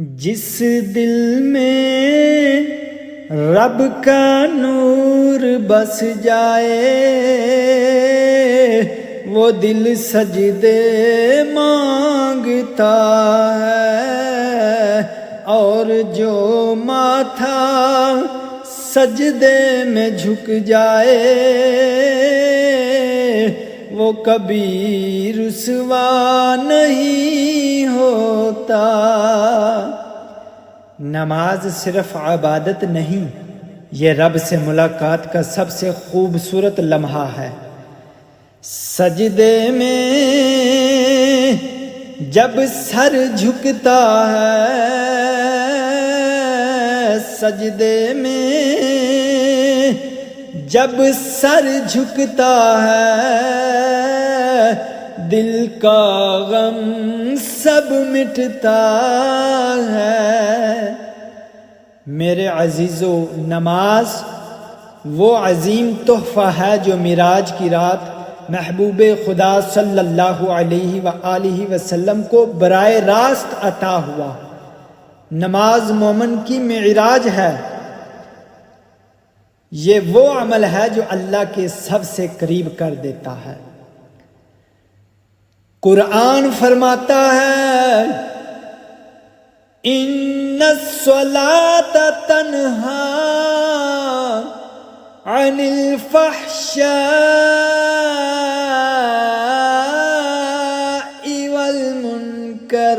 جس دل میں رب کا نور بس جائے وہ دل سجدے مانگتا ہے، اور جو ماتھا سجدے میں جھک جائے وہ کبھی رسوا نہیں ہوتا۔ نماز صرف عبادت نہیں، یہ رب سے ملاقات کا سب سے خوبصورت لمحہ ہے۔ سجدے میں جب سر جھکتا ہے، سجدے میں جب سر جھکتا ہے، دل کا غم سب مٹتا ہے۔ میرے عزیزو، نماز وہ عظیم تحفہ ہے جو معراج کی رات محبوب خدا صلی اللہ علیہ وآلہ وسلم کو براہ راست عطا ہوا۔ نماز مومن کی معراج ہے۔ یہ وہ عمل ہے جو اللہ کے سب سے قریب کر دیتا ہے۔ قرآن فرماتا ہے ان الصلاۃ تنہا عن الفحشاء والمنکر،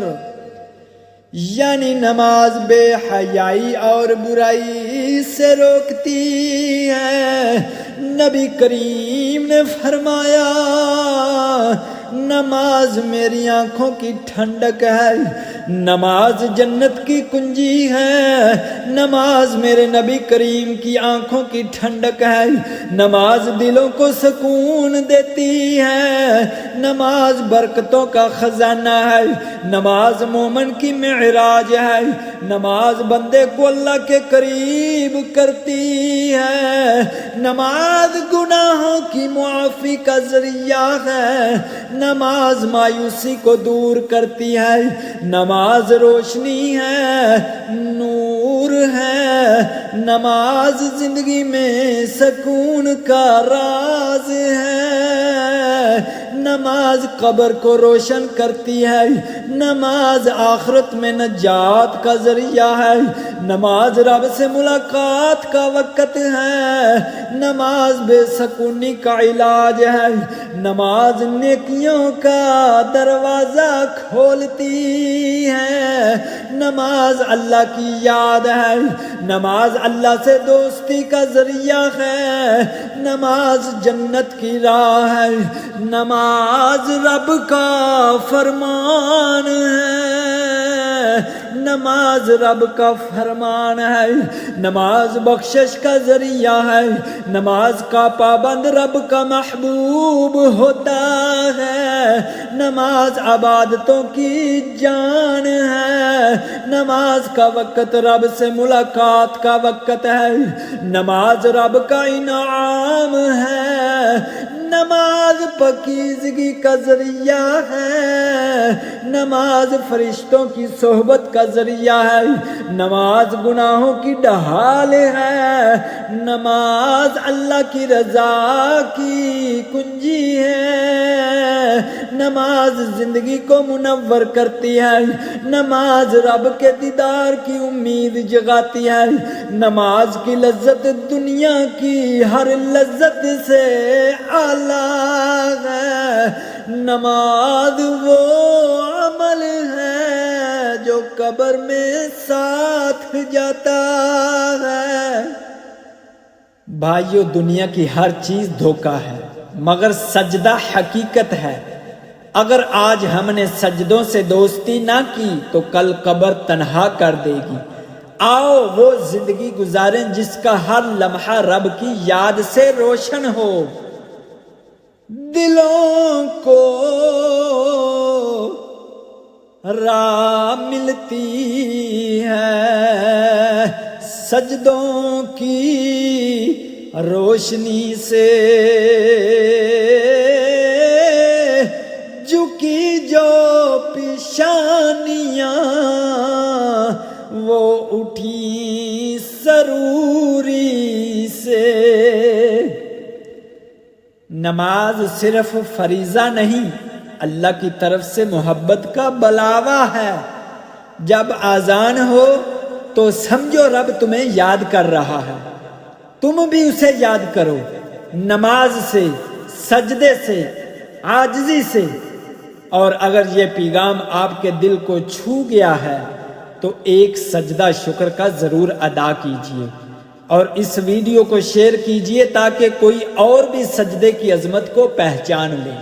یعنی نماز بے حیائی اور برائی سے روکتی ہے۔ نبی کریم نے فرمایا نماز میری آنکھوں کی ٹھنڈک ہے، نماز جنت کی کنجی ہے، نماز میرے نبی کریم کی آنکھوں کی ٹھنڈک ہے، نماز دلوں کو سکون دیتی ہے، نماز برکتوں کا خزانہ ہے، نماز مومن کی معراج ہے، نماز بندے کو اللہ کے قریب کرتی ہے، نماز گناہوں کی معافی کا ذریعہ ہے، نماز مایوسی کو دور کرتی ہے، نماز روشنی ہے، نور ہے، نماز زندگی میں سکون کا راز ہے، نماز قبر کو روشن کرتی ہے، نماز آخرت میں نجات کا ذریعہ ہے، نماز رب سے ملاقات کا وقت ہے، نماز بے سکونی کا علاج ہے، نماز نیکیوں کا دروازہ کھولتی ہے، نماز اللہ کی یاد ہے، نماز اللہ سے دوستی کا ذریعہ ہے، نماز جنت کی راہ ہے، نماز رب کا فرمان ہے، نماز رب کا فرمان ہے، نماز بخشش کا ذریعہ ہے، نماز کا پابند رب کا محبوب ہوتا ہے، نماز عبادتوں کی جان ہے، نماز کا وقت رب سے ملاقات کا وقت ہے، نماز رب کا انعام ہے، نماز پاکیزگی کا ذریعہ ہے، نماز فرشتوں کی صحبت کا ذریعہ ہے، نماز گناہوں کی ڈھال ہے، نماز اللہ کی رضا کی کنجی ہے، نماز زندگی کو منور کرتی ہے، نماز رب کے دیدار کی امید جگاتی ہے، نماز کی لذت دنیا کی ہر لذت سے اعلیٰ ہے، نماز وہ عمل ہے جو قبر میں ساتھ جاتا ہے۔ بھائیو، دنیا کی ہر چیز دھوکہ ہے مگر سجدہ حقیقت ہے۔ اگر آج ہم نے سجدوں سے دوستی نہ کی تو کل قبر تنہا کر دے گی۔ آؤ وہ زندگی گزاریں جس کا ہر لمحہ رب کی یاد سے روشن ہو۔ دلوں کو راہ ملتی ہے سجدوں کی روشنی سے، جھکی جو پیشانیاں اٹھی سروری سے۔ نماز صرف فریضہ نہیں، اللہ کی طرف سے محبت کا بلاوا ہے۔ جب اذان ہو تو سمجھو رب تمہیں یاد کر رہا ہے، تم بھی اسے یاد کرو، نماز سے، سجدے سے، عاجزی سے۔ اور اگر یہ پیغام آپ کے دل کو چھو گیا ہے تو ایک سجدہ شکر کا ضرور ادا کیجیے، اور اس ویڈیو کو شیئر کیجیے تاکہ کوئی اور بھی سجدے کی عظمت کو پہچان لے۔